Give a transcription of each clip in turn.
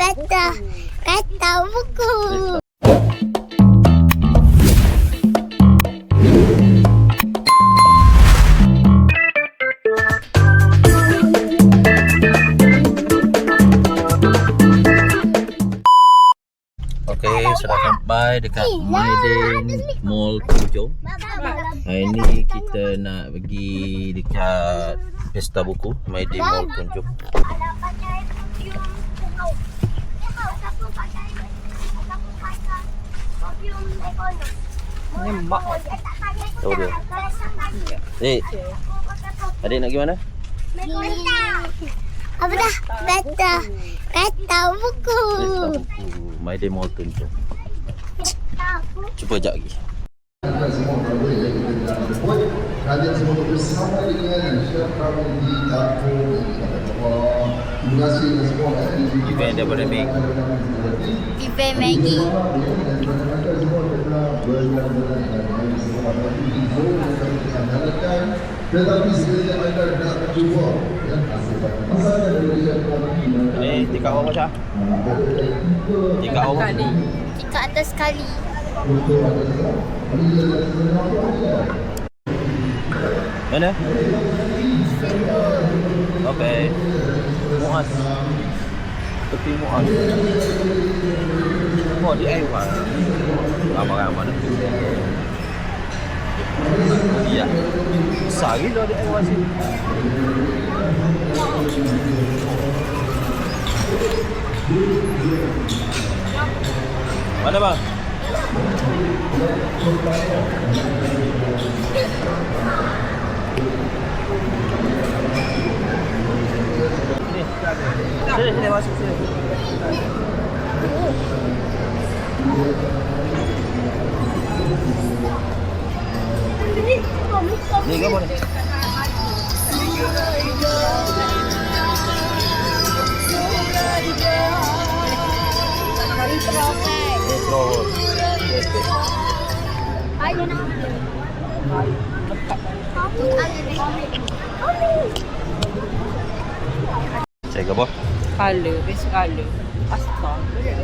Kata buku. Okey, sudah sampai dekat Mayday Mall Tunjung. Hari ni kita nak pergi dekat Pesta Buku Mayday Mall Tunjung. Ni mak. Tahu dia. Adik. Adik nak pergi mana? Apa dah? Kata buku. Pesta Buku Mayday Mall Tunjung. Cuba sekejap lagi. Kalian semua bersama dengan Syekh kami di dapur. Terima kasih semua. Event daripada Meg. Event Maggie. Tetapi sekali anda nak berjumpa, Ini tingkat berapa Syah? Tingkat berapa? Tingkat atas sekali. Mana? Okey. Muaz. Tepi Muaz. Oh, di Aiwan. Ramai-ramai nak pergi. Iya. Besar gila di Aiwan sini. Mana bang? Sini masuk sini. Ni gambar ni. Saya apa? Color, best color. Astaga.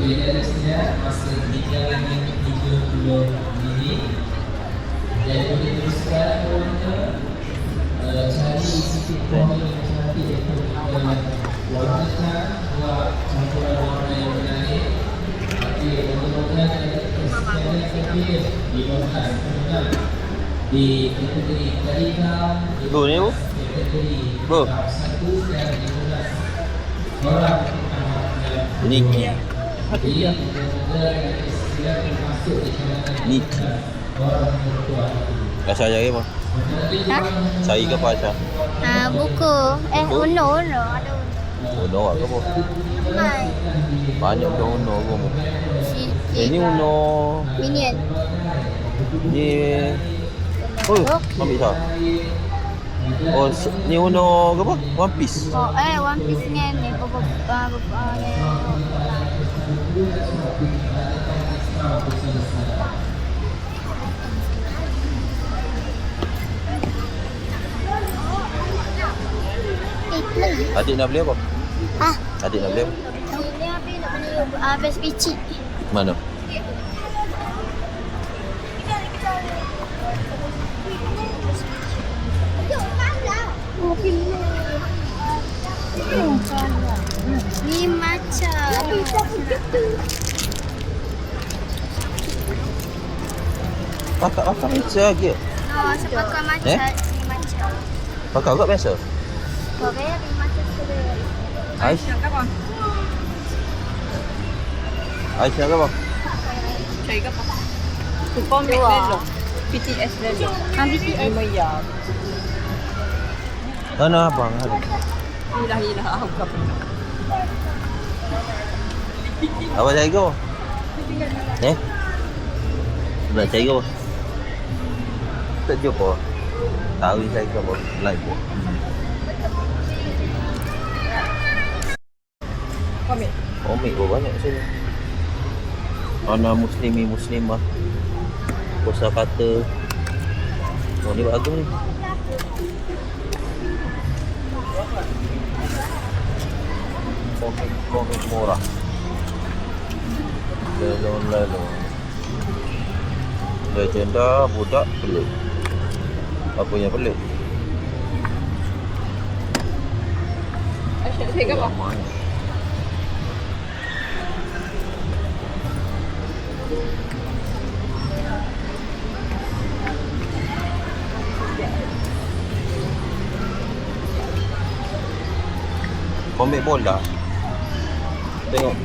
Biasanya masih di jalan yang 30 ini. Jadi boleh teruskan cari titik pohon yang cantik iaitu warnakan buat campuran warna yang menarik. Tapi moga-moga kesekian terpilih di bawah di kategori tarikan, Bu ni bu. kategori Bu. 1 dan 15 orang Niki. dia moga-moga kesekian masuk di kalangan Niki. orang bertuah. Asal cari apa? Cari ke apa Asal? Buku. Uno. Ada Uno ke apa? Hai. Banyak dah Uno kamu. Ini Uno. Minion. Ni oh, ambil sah. Oh, ni Uno ke apa? One Piece. One Piece ni ni. Adik nak beli apa? Adik nak beli apa? Ini apa nak beli? Best Pici. Mana? Ni macam Pakak biasa lagi. sebab kau macam ni macam. Pakak kat biasa. Kau bayar ni macam tu. Ais. Ais nak apa? Cari ke apa? Super Max Lelo. PTS Lelo. BTS. 5 ya. Mana abang ada? Hilah. Aku apa? Apa cari kau? Nak cari kau? Tak jumpa. Tahu saya ke apa? Live buat. Komik pun banyak sini. Anak muslimah. Kosa kata. Oh ni bagus ni. komik murah. Lelong-lelong. Legenda budak pelik. Apa yang pelik? Asyik saya apa? Ramai. Komik bola. Tengok.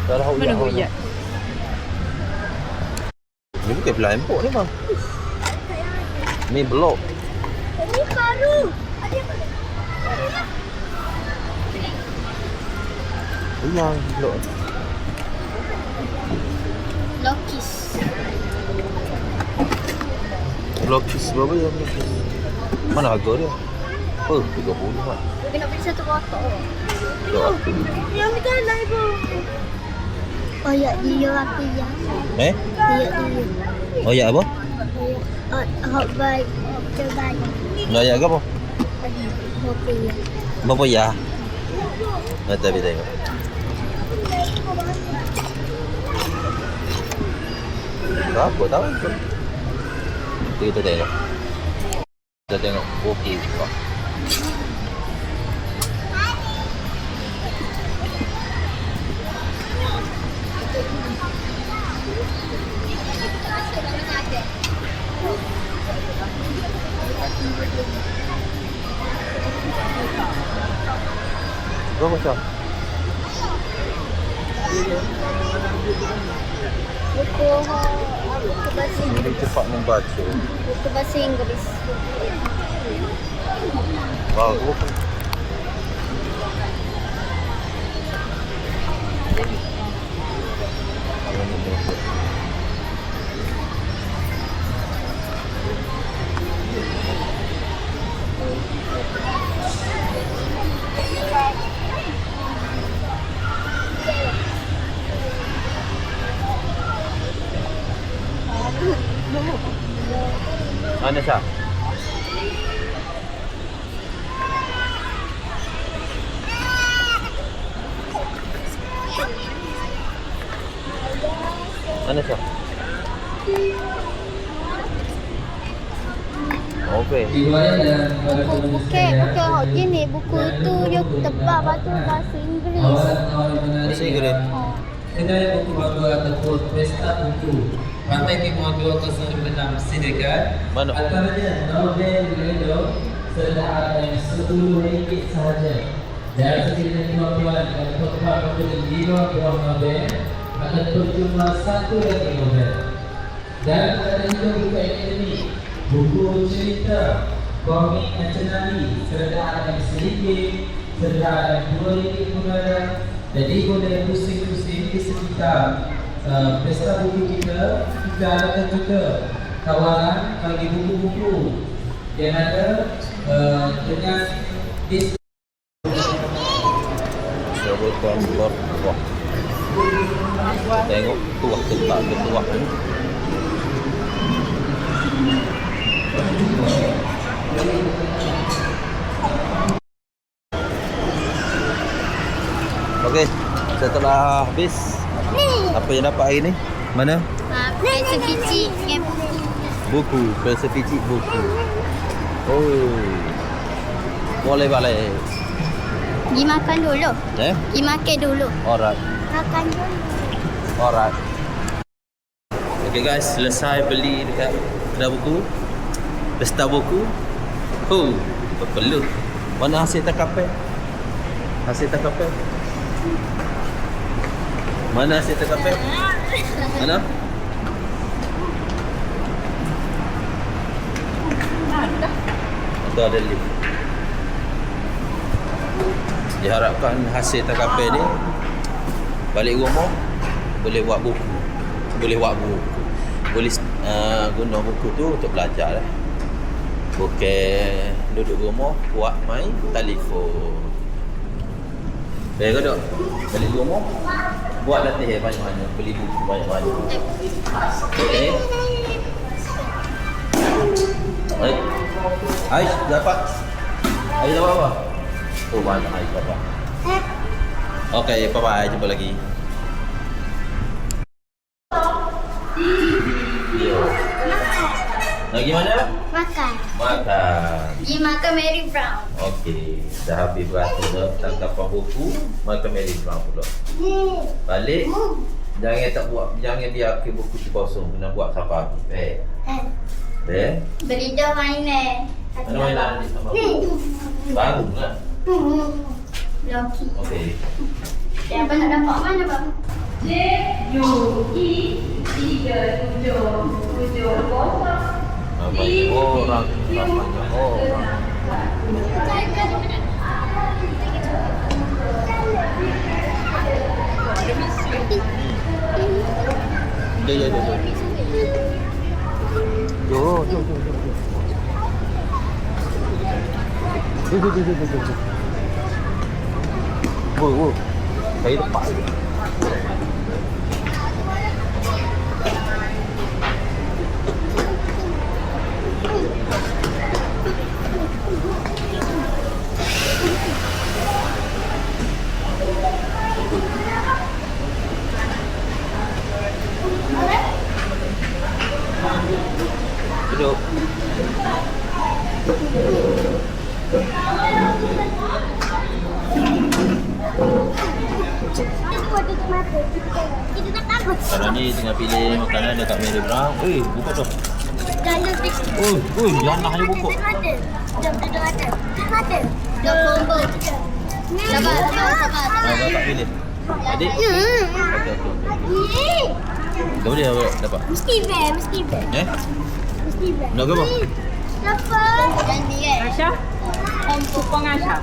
Dah Mana hujat? Ni bukan belah empuk ni bang. Ni blok. Ini baru. Yang blok. Lokis. Lokis berapa ya lokis? Mana harga dia? Oh, 30 lah. Dia nak beli satu kotak. Tak. Yang ni kan ibu. Oh ya, dia aku ya. Eh? Dia. Oh ya apa? Hot bike. Coba. Nak ya ke apa? Kopi ya. Berapa ya? Nak tapi tengok. Berapa tahu tu? Kita tengok. Kita tengok kopi juga. Berapa macam? Buku bahasa Ini Inggeris. cepat membaca. Buku bahasa Inggeris. Bagus. Mana sah? Mana sah? Okey. Okey, gini buku itu dia tebal batu bahasa Inggeris. Bahasa Inggeris. Kedai buku baru ataupun pesta buku Pantai Timur 206 Sidegar. Mana? Antaranya novel Redo senilai RM10 sahaja. Dan sekiranya tuan-tuan dan tuan-tuan membeli 5 buah novel akan berjumlah 1 lagi novel. Dan ada juga buku akademik, buku cerita, komik nasionali serta ada sedikit serta ada RM2 pengarang. Jadi boleh pusing-pusing di sekitar pesta buku kita. Kita adakan juga tawaran bagi buku-buku yang ada dengan Sebutan berbuah. Tengok tuah ketak ketuah ni. Okey, setelah habis apa yang dapat hari ni? Mana? Pensel biji dengan buku. Buku, pensel picit buku. Oh. Boleh balik. Pergi makan dulu. Eh? Pergi makan dulu. Alright. Makan dulu. Alright. Okay guys, selesai beli dekat kedai buku. Pesta buku. Oh, berpeluh. Mana hasil takapai? Hasil takapai? Mana hasil takapai? Mana? Itu ada link. Diharapkan hasil takapai ni balik rumah boleh buat buku. Boleh buat buku. Boleh guna buku tu untuk belajar lah. Bukan duduk rumah buat main telefon. Baik ke tak? Balik rumah buat latihan banyak-banyak, beli buku banyak-banyak. Okey. Baik. Ais dapat. Ais dapat apa? Oh, banyak Ais dapat. Okey, bye-bye. Jumpa lagi. Yo. Lagi mana? Makan. Makan. Pergi makan Mary Brown. Okey. Dah habis berasa dah tangkapan buku. Makan Mary Brown pula. Balik. Jangan biarkan buku tu kosong. Kena buat sampai habis. Beli dah mainan. Mana mainan ni sama buku? Baru lah. Loki. Okey. Apa nak dapat mana bang? Banyak orang. Banyak orang. Ya. Jom. Wow. Saya lepas. Duduk. Sekarang ni tengah pilih makanan dekat Mary Brown. Buka tu. Jangan fix. Jangan hanya buka. Jom duduk ada. Jom combo. Sabar. Tak pilih. Adik. Okey. Kau boleh dapat. Mesti bear. Mesti bear. Nak ke apa? Dapat. Janji kan? Aisyah? Kupang Aisyah?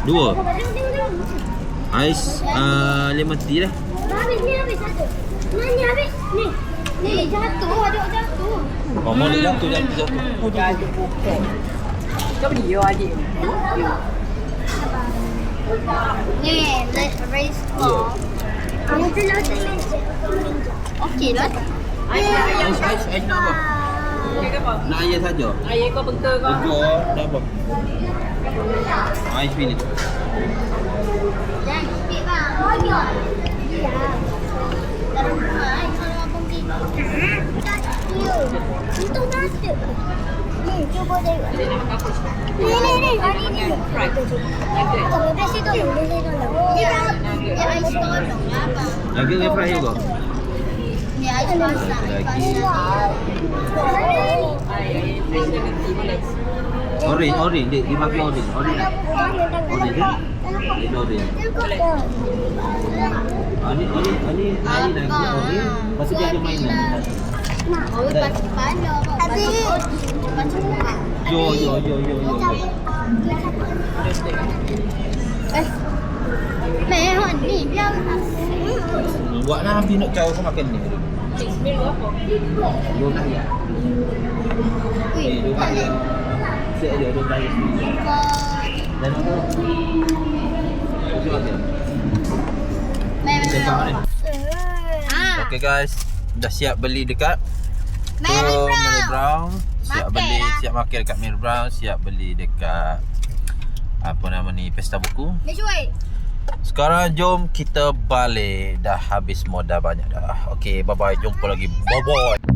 Dua. Ais lemon tea dah. Habis satu. Mana habis? Ni jatuh. Ada jatuh. Oh, mau jatuh. Jadi bukan. Kau beli yo adik. Ni, very small. Ini tu lah okey lah. Ais nak apa? Okey ke apa? Nak air saja. Ayah kau bengkel kau. Betul. Nak apa? Ais pilih. Dan sikit bang. Ya. Dalam rumah, kalau abang pergi. Itu nasi. Ni, cuba tengok. Ni. Hari ni. Oh, beres itu. Dia ais tolong lah abang. Lagi dengan fry juga. Ni ais masak. Orange. Dia pakai orange. Orange kan? Ini orange. Ini lagi orange. Pasal dia ada mainan. Oh, pasti pandai. Yo. Mehon ni biar. Buatlah habis nak caw kau makan ni. Bismillah apa? Yo nak ya. Dua kali. Saya ada 2 kali. Dan apa? Okay guys, dah siap beli dekat Mary Brown. Siap Makan beli, lah. siap makan dekat Mary Brown, siap beli dekat apa nama ni, Pesta Buku. Sekarang jom kita balik. Dah habis modal banyak dah. Okay, bye bye. Jumpa lagi. Bye bye.